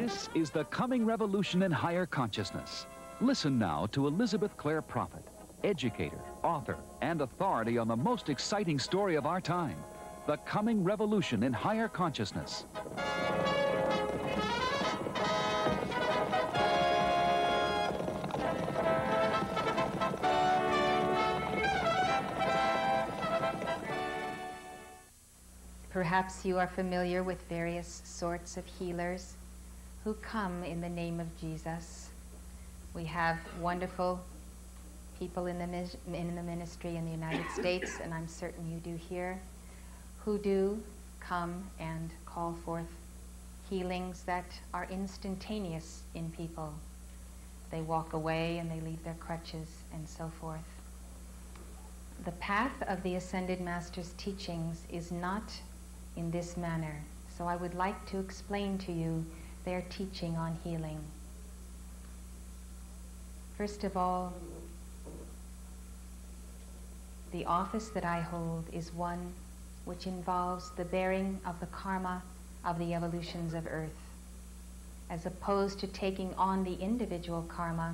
This is the coming revolution in higher consciousness. Listen now to Elizabeth Clare Prophet, educator, author, and authority on the most exciting story of our time, the coming revolution in higher consciousness. Perhaps you are familiar with various sorts of healers who come in the name of Jesus. We have wonderful people in the ministry in the United States, and I'm certain you do here, who do come and call forth healings that are instantaneous in people. They walk away and they leave their crutches and so forth. The path of the Ascended Master's teachings is not in this manner. So I would like to explain to you their teaching on healing. First of all, the office that I hold is one which involves the bearing of the karma of the evolutions of Earth, as opposed to taking on the individual karma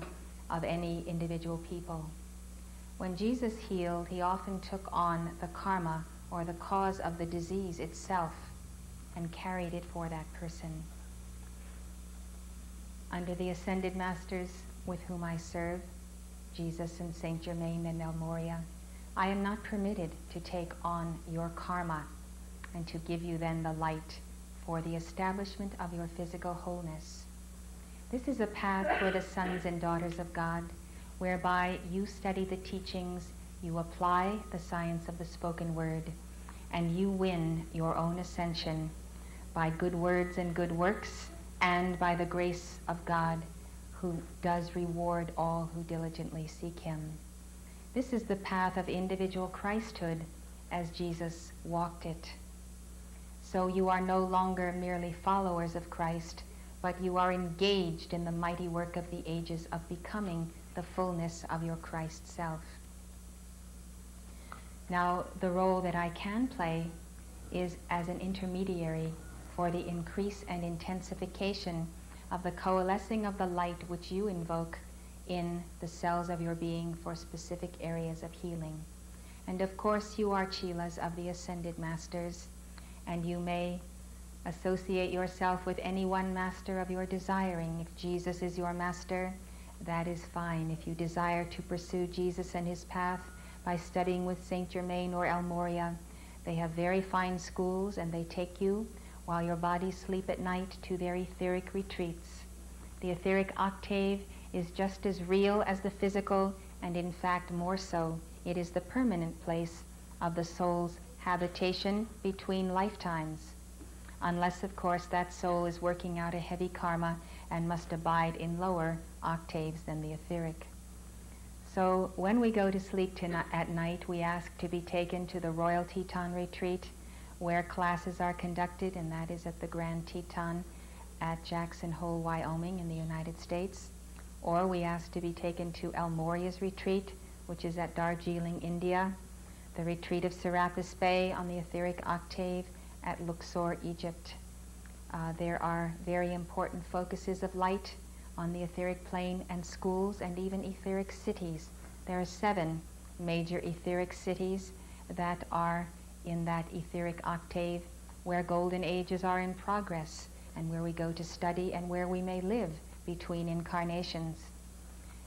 of any individual people. When Jesus healed, he often took on the karma or the cause of the disease itself and carried it for that person. Under the Ascended Masters with whom I serve, Jesus and Saint Germain and El Morya, I am not permitted to take on your karma and to give you then the light for the establishment of your physical wholeness. This is a path for the sons and daughters of God, whereby you study the teachings, you apply the science of the spoken word, and you win your own ascension by good words and good works, and by the grace of God, who does reward all who diligently seek him. This is the path of individual Christhood as Jesus walked it. So you are no longer merely followers of Christ, but you are engaged in the mighty work of the ages of becoming the fullness of your Christ self. Now, the role that I can play is as an intermediary for the increase and intensification of the coalescing of the light which you invoke in the cells of your being for specific areas of healing. And of course, you are chelas of the Ascended Masters, and you may associate yourself with any one master of your desiring. If Jesus is your master, that is fine. If you desire to pursue Jesus and his path by studying with Saint Germain or El Morya, they have very fine schools, and they take you while your bodies sleep at night to their etheric retreats. The etheric octave is just as real as the physical, and in fact more so. It is the permanent place of the soul's habitation between lifetimes, unless of course that soul is working out a heavy karma and must abide in lower octaves than the etheric. So when we go to sleep at night, we ask to be taken to the Royal Teton Retreat, where classes are conducted, and that is at the Grand Teton at Jackson Hole, Wyoming in the United States. Or we ask to be taken to El Morya's retreat, which is at Darjeeling, India, the retreat of Serapis Bey on the etheric octave at Luxor, Egypt. There are very important focuses of light on the etheric plane, and schools, and even etheric cities. There are 7 major etheric cities that are in that etheric octave, where golden ages are in progress, and where we go to study, and where we may live between incarnations.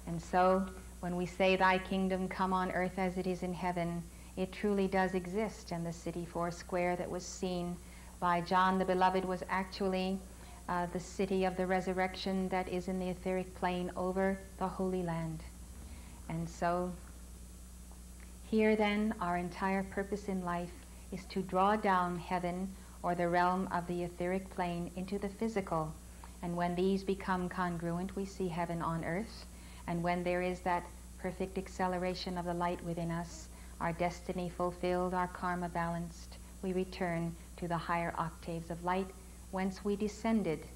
And so when we say, "Thy kingdom come on earth as it is in heaven," it truly does exist, and the city Foursquare that was seen by John the Beloved was actually the city of the resurrection that is in the etheric plane over the Holy Land. And so here then, our entire purpose in life is to draw down heaven, or the realm of the etheric plane, into the physical. And when these become congruent, we see heaven on earth. And when there is that perfect acceleration of the light within us, our destiny fulfilled, our karma balanced, we return to the higher octaves of light, whence we descended.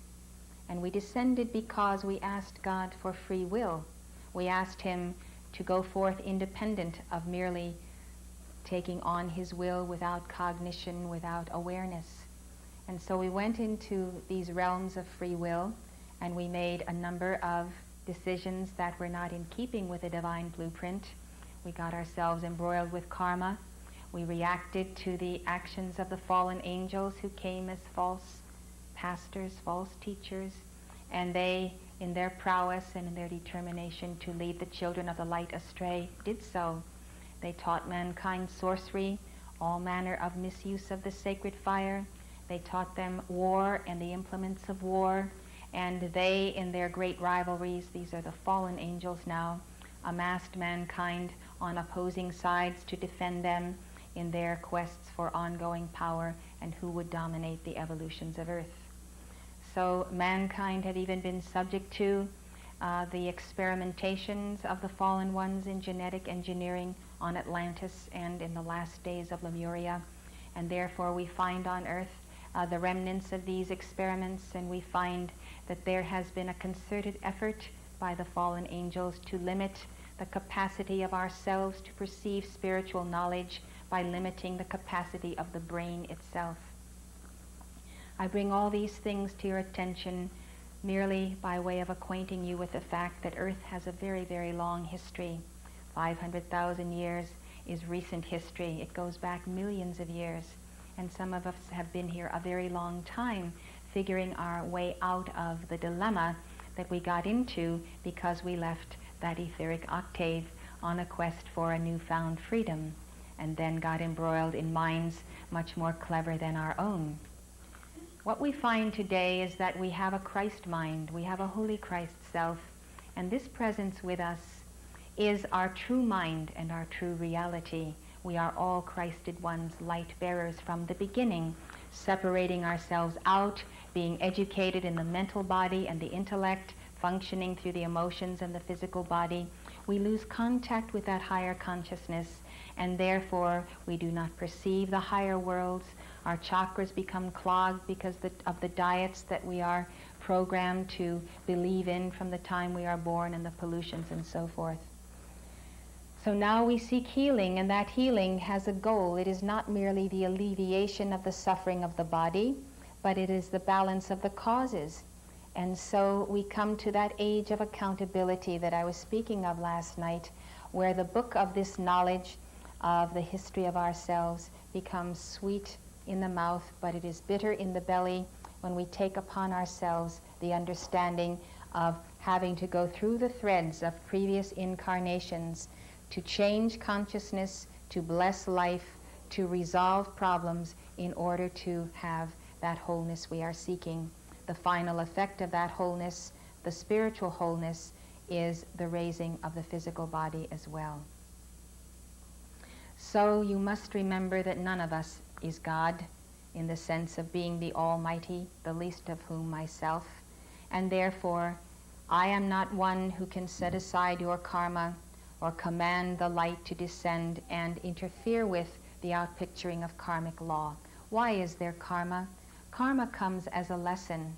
And we descended because we asked God for free will. We asked him to go forth independent of merely taking on his will without cognition, without awareness. And so we went into these realms of free will, and we made a number of decisions that were not in keeping with the divine blueprint. We got ourselves embroiled with karma. We reacted to the actions of the fallen angels who came as false pastors, false teachers, and they, in their prowess and in their determination to lead the children of the light astray, did so. They taught mankind sorcery, all manner of misuse of the sacred fire. They taught them war and the implements of war, and they, in their great rivalries, these are the fallen angels now, amassed mankind on opposing sides to defend them in their quests for ongoing power and who would dominate the evolutions of Earth. So mankind had even been subject to the experimentations of the fallen ones in genetic engineering on Atlantis and in the last days of Lemuria, and therefore we find on Earth the remnants of these experiments, and we find that there has been a concerted effort by the fallen angels to limit the capacity of ourselves to perceive spiritual knowledge by limiting the capacity of the brain itself. I bring all these things to your attention merely by way of acquainting you with the fact that Earth has a very, very long history. 500,000 years is recent history. It goes back millions of years, and some of us have been here a very long time figuring our way out of the dilemma that we got into because we left that etheric octave on a quest for a newfound freedom, and then got embroiled in minds much more clever than our own. What we find today is that we have a Christ mind, we have a Holy Christ self, and this presence with us is our true mind and our true reality. We are all Christed ones, light bearers from the beginning, separating ourselves out, being educated in the mental body and the intellect, functioning through the emotions and the physical body. We lose contact with that higher consciousness, and therefore we do not perceive the higher worlds. Our chakras become clogged because of the diets that we are programmed to believe in from the time we are born, and the pollutions and so forth. So now we seek healing, and that healing has a goal. It is not merely the alleviation of the suffering of the body, but it is the balance of the causes. And so we come to that age of accountability that I was speaking of last night, where the book of this knowledge of the history of ourselves becomes sweet in the mouth, but it is bitter in the belly when we take upon ourselves the understanding of having to go through the threads of previous incarnations to change consciousness, to bless life, to resolve problems in order to have that wholeness we are seeking. The final effect of that wholeness, the spiritual wholeness, is the raising of the physical body as well. So you must remember that none of us is God in the sense of being the Almighty, the least of whom myself, and therefore I am not one who can set aside your karma or command the light to descend and interfere with the outpicturing of karmic law. Why is there karma? Karma comes as a lesson.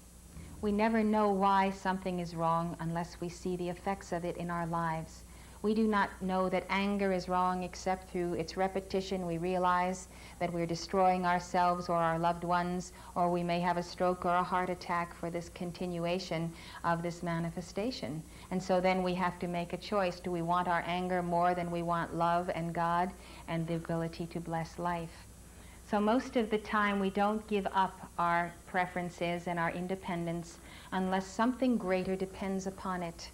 We never know why something is wrong unless we see the effects of it in our lives. We do not know that anger is wrong except through its repetition. We realize that we're destroying ourselves or our loved ones, or we may have a stroke or a heart attack for this continuation of this manifestation. And so then we have to make a choice. Do we want our anger more than we want love and God and the ability to bless life? So most of the time we don't give up our preferences and our independence unless something greater depends upon it.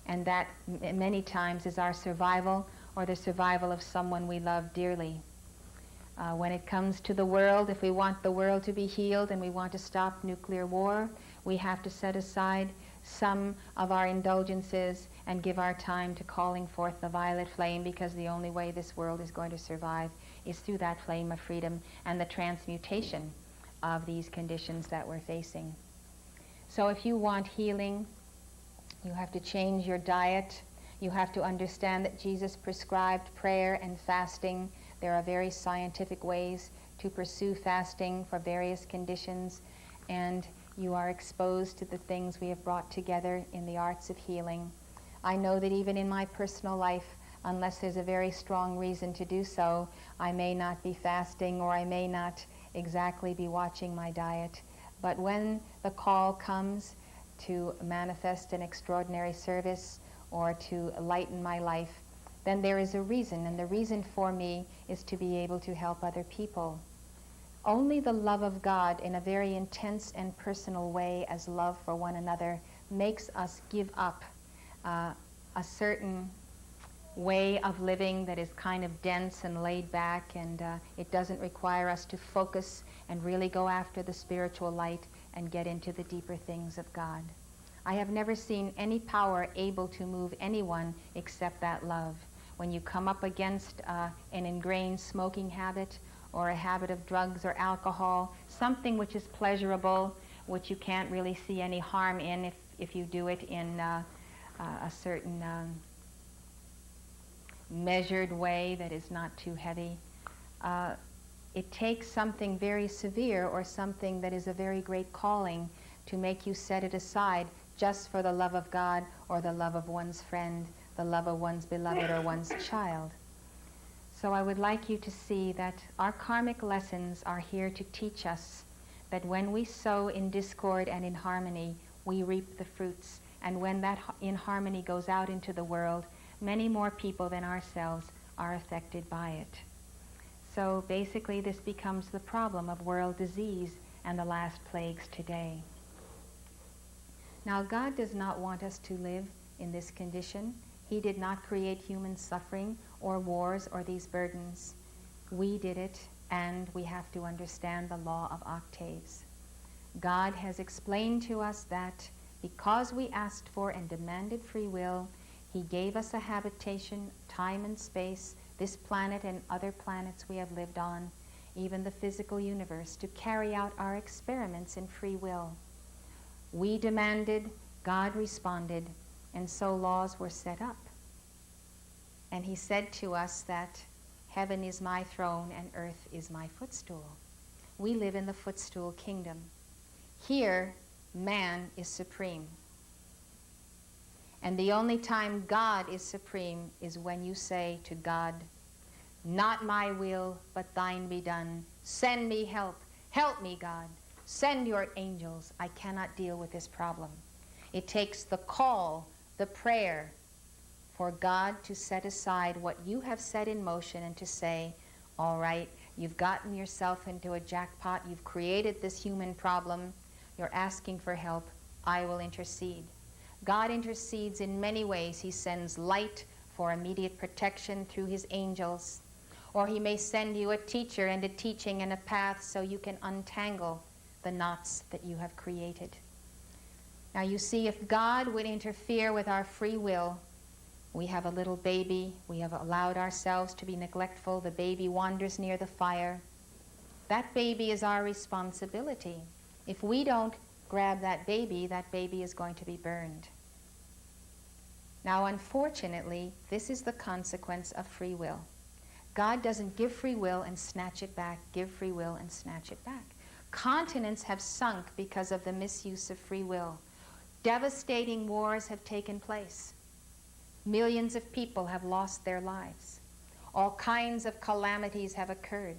And that many times is our survival or the survival of someone we love dearly. When it comes to the world, if we want the world to be healed and we want to stop nuclear war, we have to set aside some of our indulgences and give our time to calling forth the violet flame, because the only way this world is going to survive is through that flame of freedom and the transmutation of these conditions that we're facing. So if you want healing, you have to change your diet. You have to understand that Jesus prescribed prayer and fasting. There are very scientific ways to pursue fasting for various conditions, and you are exposed to the things we have brought together in the arts of healing. I know that even in my personal life, unless there's a very strong reason to do so, I may not be fasting, or I may not exactly be watching my diet. But when the call comes to manifest an extraordinary service or to lighten my life, then there is a reason, and the reason for me is to be able to help other people. Only the love of God in a very intense and personal way as love for one another makes us give up a certain way of living that is kind of dense and laid back, and it doesn't require us to focus and really go after the spiritual light and get into the deeper things of God. I have never seen any power able to move anyone except that love. When you come up against an ingrained smoking habit or a habit of drugs or alcohol, something which is pleasurable, which you can't really see any harm in if you do it in a certain measured way that is not too heavy. It takes something very severe or something that is a very great calling to make you set it aside just for the love of God or the love of one's friend, the love of one's beloved or one's child. So I would like you to see that our karmic lessons are here to teach us that when we sow in discord and in harmony, we reap the fruits. And when that in harmony goes out into the world, many more people than ourselves are affected by it. So basically this becomes the problem of world disease and the last plagues today. Now God does not want us to live in this condition. He did not create human suffering or wars or these burdens. We did it, and we have to understand the law of octaves. God has explained to us that because we asked for and demanded free will, He gave us a habitation, time and space, this planet and other planets we have lived on, even the physical universe, to carry out our experiments in free will. We demanded, God responded, and so laws were set up. And He said to us that heaven is my throne and earth is my footstool. We live in the footstool kingdom. Here, man is supreme. And the only time God is supreme is when you say to God, not my will, but thine be done. Send me help. Help me, God. Send your angels. I cannot deal with this problem. It takes the call, the prayer, for God to set aside what you have set in motion and to say, all right, you've gotten yourself into a jackpot. You've created this human problem. You're asking for help. I will intercede. God intercedes in many ways. He sends light for immediate protection through His angels. Or He may send you a teacher and a teaching and a path so you can untangle the knots that you have created. Now you see, if God would interfere with our free will, we have a little baby, we have allowed ourselves to be neglectful, the baby wanders near the fire. That baby is our responsibility. If we don't grab that baby is going to be burned. Now, unfortunately, this is the consequence of free will. God doesn't give free will and snatch it back, give free will and snatch it back. Continents have sunk because of the misuse of free will. Devastating wars have taken place. Millions of people have lost their lives. All kinds of calamities have occurred.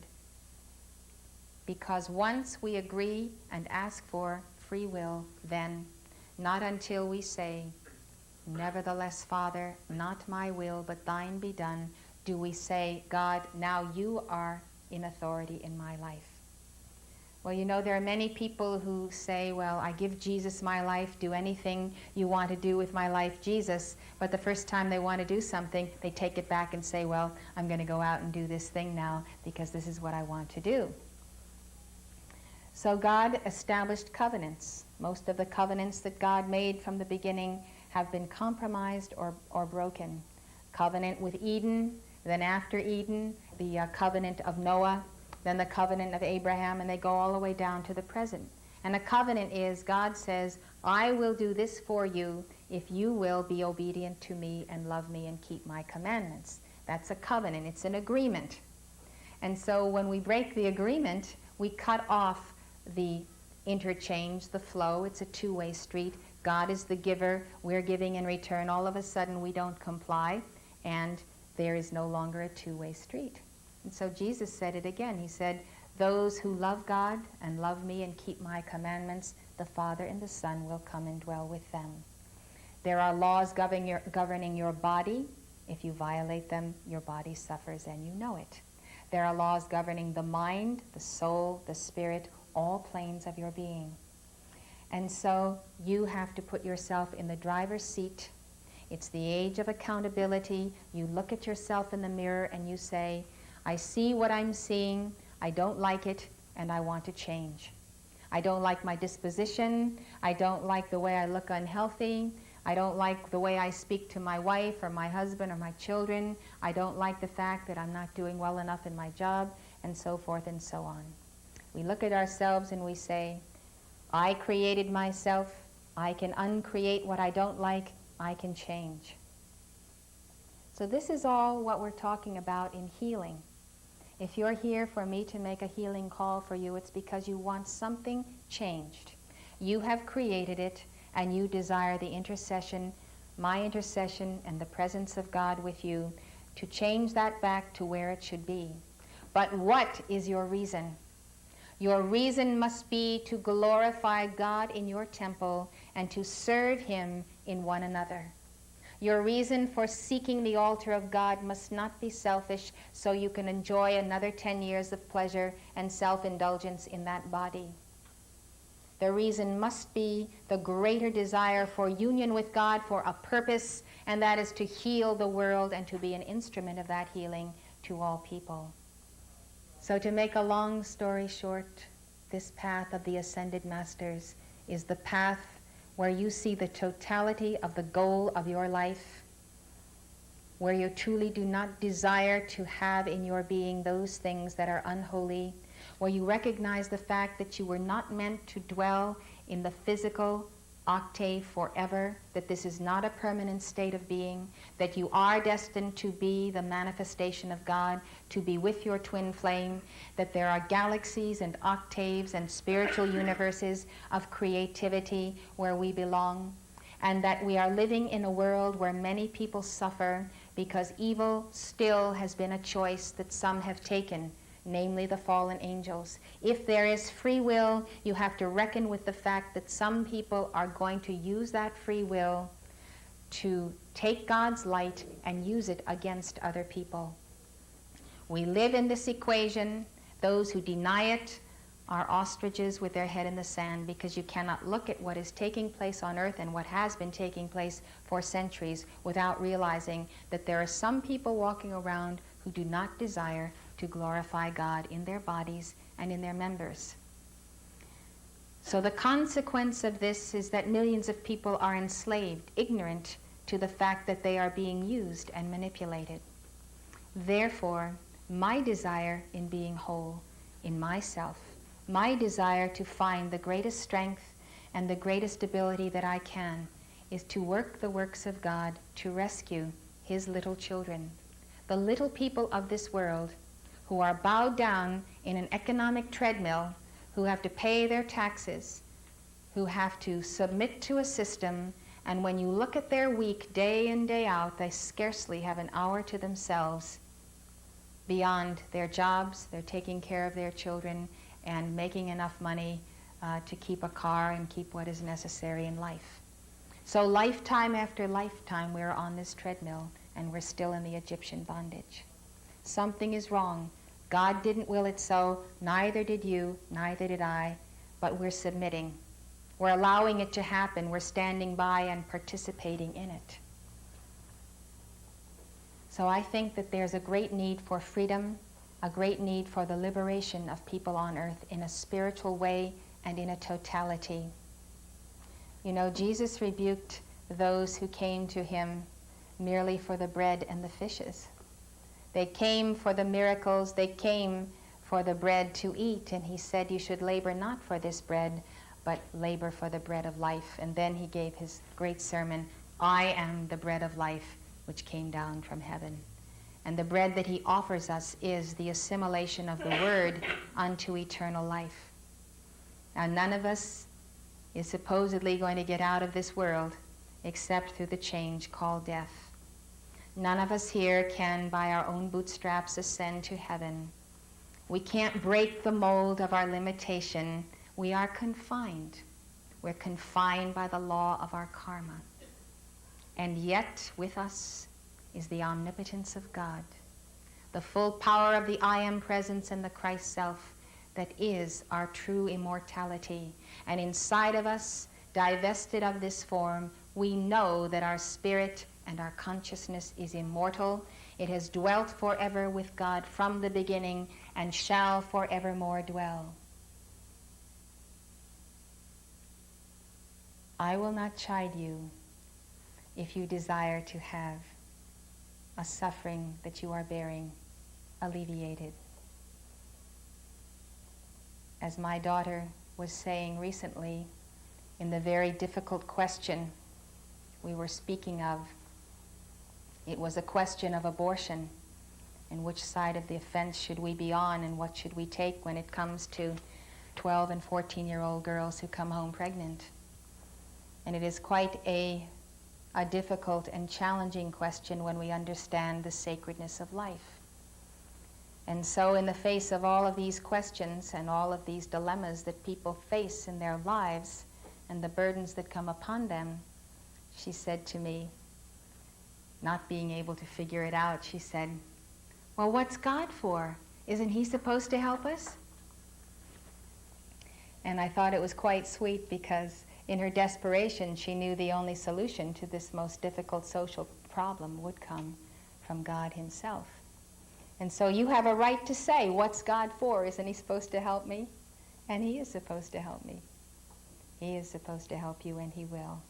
Because once we agree and ask for free will, then not until we say, nevertheless, Father, not my will, but thine be done, do we say, God, now you are in authority in my life. Well, you know, there are many people who say, well, I give Jesus my life, do anything you want to do with my life, Jesus. But the first time they want to do something, they take it back and say, well, I'm going to go out and do this thing now because this is what I want to do. So God established covenants. Most of the covenants that God made from the beginning have been compromised or broken. Covenant with Eden, then after Eden, the covenant of Noah, then the covenant of Abraham, and they go all the way down to the present. And a covenant is, God says, I will do this for you if you will be obedient to me and love me and keep my commandments. That's a covenant. It's an agreement. And so when we break the agreement, we cut off the interchange, the flow. It's a two-way street. God is the giver. We're giving in return. All of a sudden, we don't comply, and there is no longer a two-way street. And so Jesus said it again. He said, those who love God and love me and keep my commandments, the Father and the Son will come and dwell with them. There are laws governing your body. If you violate them, your body suffers and you know it. There are laws governing the mind, the soul, the spirit, all planes of your being. And so you have to put yourself in the driver's seat. It's the age of accountability. You look at yourself in the mirror and you say, I see what I'm seeing, I don't like it, and I want to change. I don't like my disposition. I don't like the way I look unhealthy. I don't like the way I speak to my wife or my husband or my children. I don't like the fact that I'm not doing well enough in my job, and so forth and so on. We look at ourselves and we say, I created myself. I can uncreate what I don't like. I can change. So this is all what we're talking about in healing. If you're here for me to make a healing call for you, it's because you want something changed. You have created it, and you desire the intercession, my intercession, and the presence of God with you to change that back to where it should be. But what is your reason? Your reason must be to glorify God in your temple and to serve Him in one another. Your reason for seeking the altar of God must not be selfish so you can enjoy another 10 years of pleasure and self-indulgence in that body. The reason must be the greater desire for union with God for a purpose, and that is to heal the world and to be an instrument of that healing to all people. So to make a long story short, this path of the Ascended Masters is the path where you see the totality of the goal of your life, where you truly do not desire to have in your being those things that are unholy, where you recognize the fact that you were not meant to dwell in the physical octave forever, that this is not a permanent state of being, that you are destined to be the manifestation of God, to be with your twin flame, that there are galaxies and octaves and spiritual universes of creativity where we belong, and that we are living in a world where many people suffer because evil still has been a choice that some have taken, namely the fallen angels. If there is free will, you have to reckon with the fact that some people are going to use that free will to take God's light and use it against other people. We live in this equation. Those who deny it are ostriches with their head in the sand, because you cannot look at what is taking place on earth and what has been taking place for centuries without realizing that there are some people walking around who do not desire to glorify God in their bodies and in their members. So the consequence of this is that millions of people are enslaved, ignorant to the fact that they are being used and manipulated. Therefore, my desire in being whole in myself, my desire to find the greatest strength and the greatest ability that I can, is to work the works of God to rescue His little children, the little people of this world who are bowed down in an economic treadmill, who have to pay their taxes, who have to submit to a system, and when you look at their week day in, day out, they scarcely have an hour to themselves beyond their jobs. They're taking care of their children and making enough money to keep a car and keep what is necessary in life. So lifetime after lifetime, we're on this treadmill, and we're still in the Egyptian bondage. Something is wrong. God didn't will it so, neither did you, neither did I, but we're submitting. We're allowing it to happen. We're standing by and participating in it. So I think that there's a great need for freedom, a great need for the liberation of people on earth in a spiritual way and in a totality. You know, Jesus rebuked those who came to him merely for the bread and the fishes. They came for the miracles, they came for the bread to eat, and he said, you should labor not for this bread, but labor for the bread of life. And then he gave his great sermon, I am the bread of life which came down from heaven. And the bread that he offers us is the assimilation of the word unto eternal life. Now, none of us is supposedly going to get out of this world except through the change called death. None of us here can, by our own bootstraps, ascend to heaven. We can't break the mold of our limitation. We are confined. We're confined by the law of our karma. And yet, with us is the omnipotence of God, the full power of the I Am presence and the Christ self that is our true immortality. And inside of us, divested of this form, we know that our spirit and our consciousness is immortal. It has dwelt forever with God from the beginning and shall forevermore dwell. I will not chide you if you desire to have a suffering that you are bearing alleviated. As my daughter was saying recently, in the very difficult question we were speaking of, it was a question of abortion and which side of the fence should we be on and what should we take when it comes to 12 and 14-year-old girls who come home pregnant. And it is quite a difficult and challenging question when we understand the sacredness of life. And so in the face of all of these questions and all of these dilemmas that people face in their lives and the burdens that come upon them, she said to me, not being able to figure it out, she said, well, what's God for? Isn't he supposed to help us? And I thought it was quite sweet because in her desperation, she knew the only solution to this most difficult social problem would come from God himself. And so you have a right to say, what's God for? Isn't he supposed to help me? And he is supposed to help me. He is supposed to help you, and he will.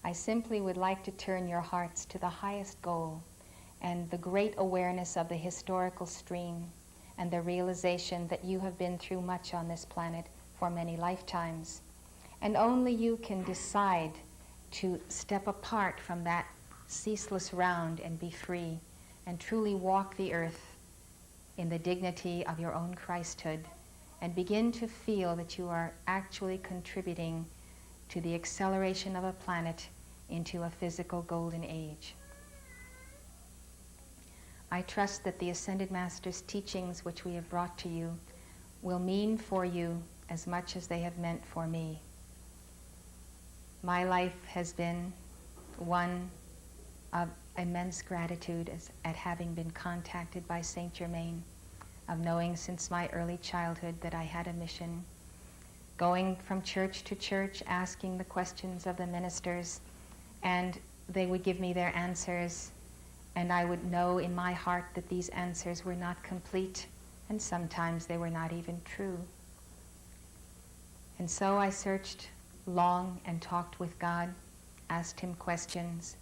I simply would like to turn your hearts to the highest goal and the great awareness of the historical stream and the realization that you have been through much on this planet for many lifetimes. And only you can decide to step apart from that ceaseless round and be free and truly walk the earth in the dignity of your own Christhood and begin to feel that you are actually contributing to the acceleration of a planet into a physical golden age. I trust that the Ascended Master's teachings which we have brought to you will mean for you as much as they have meant for me. My life has been one of immense gratitude at having been contacted by Saint Germain, of knowing since my early childhood that I had a mission, going from church to church, asking the questions of the ministers, and they would give me their answers, and I would know in my heart that these answers were not complete, and sometimes they were not even true. And so I searched long and talked with God, asked him questions,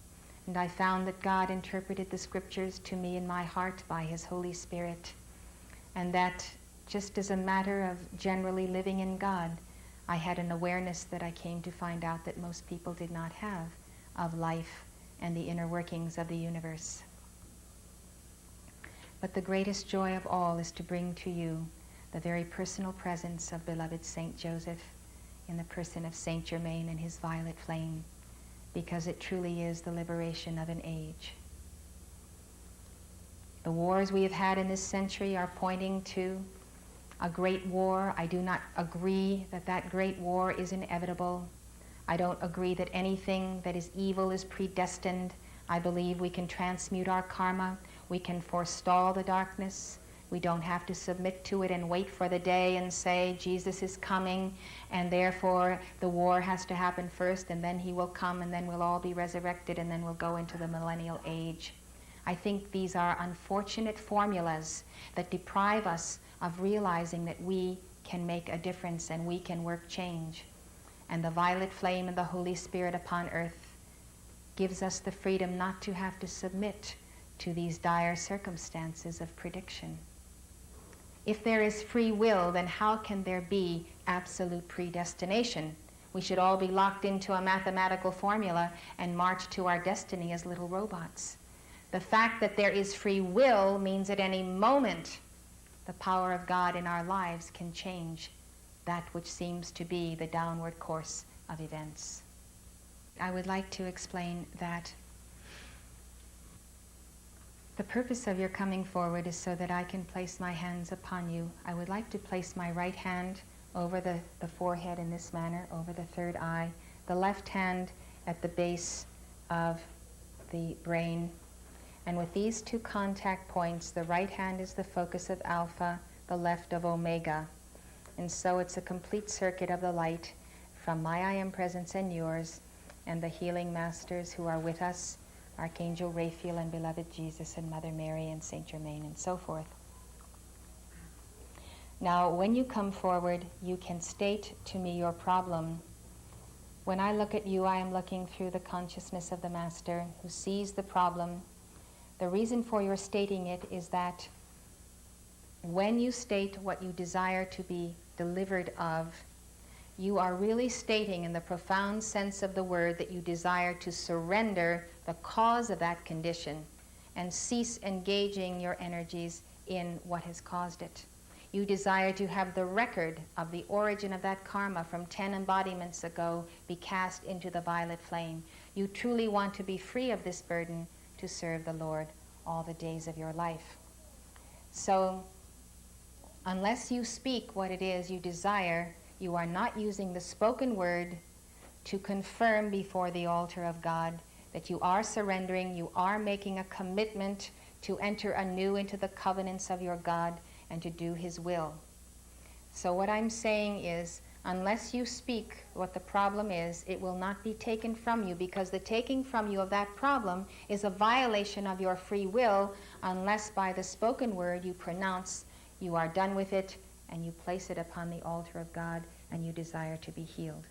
and I found that God interpreted the scriptures to me in my heart by his Holy Spirit, and that just as a matter of generally living in God, I had an awareness that I came to find out that most people did not have of life and the inner workings of the universe. But the greatest joy of all is to bring to you the very personal presence of beloved Saint Joseph in the person of Saint Germain and his violet flame, because it truly is the liberation of an age. The wars we have had in this century are pointing to a great war. I do not agree that that great war is inevitable. I don't agree that anything that is evil is predestined. I believe we can transmute our karma. We can forestall the darkness. We don't have to submit to it and wait for the day and say, Jesus is coming, and therefore the war has to happen first, and then he will come, and then we'll all be resurrected, and then we'll go into the millennial age. I think these are unfortunate formulas that deprive us of realizing that we can make a difference and we can work change. And the violet flame and the Holy Spirit upon earth gives us the freedom not to have to submit to these dire circumstances of prediction. If there is free will, then how can there be absolute predestination? We should all be locked into a mathematical formula and march to our destiny as little robots. The fact that there is free will means at any moment the power of God in our lives can change that which seems to be the downward course of events. I would like to explain that The purpose of your coming forward is so that I can place my hands upon you. I would like to place my right hand over the forehead in this manner, over the third eye, the left hand at the base of the brain. And with these two contact points, the right hand is the focus of alpha, the left of omega. And so it's a complete circuit of the light from my I Am Presence and yours, and the healing masters who are with us, Archangel Raphael and beloved Jesus and Mother Mary and Saint Germain and so forth. Now, when you come forward, you can state to me your problem. When I look at you, I am looking through the consciousness of the Master who sees the problem. The reason for your stating it is that when you state what you desire to be delivered of, you are really stating in the profound sense of the word that you desire to surrender the cause of that condition and cease engaging your energies in what has caused it. You desire to have the record of the origin of that karma from 10 embodiments ago be cast into the violet flame. You truly want to be free of this burden to serve the Lord all the days of your life. So, unless you speak what it is you desire, you are not using the spoken word to confirm before the altar of God that you are surrendering, you are making a commitment to enter anew into the covenants of your God and to do His will. So what I'm saying is, unless you speak what the problem is, it will not be taken from you, because the taking from you of that problem is a violation of your free will, unless by the spoken word you pronounce you are done with it and you place it upon the altar of God and you desire to be healed.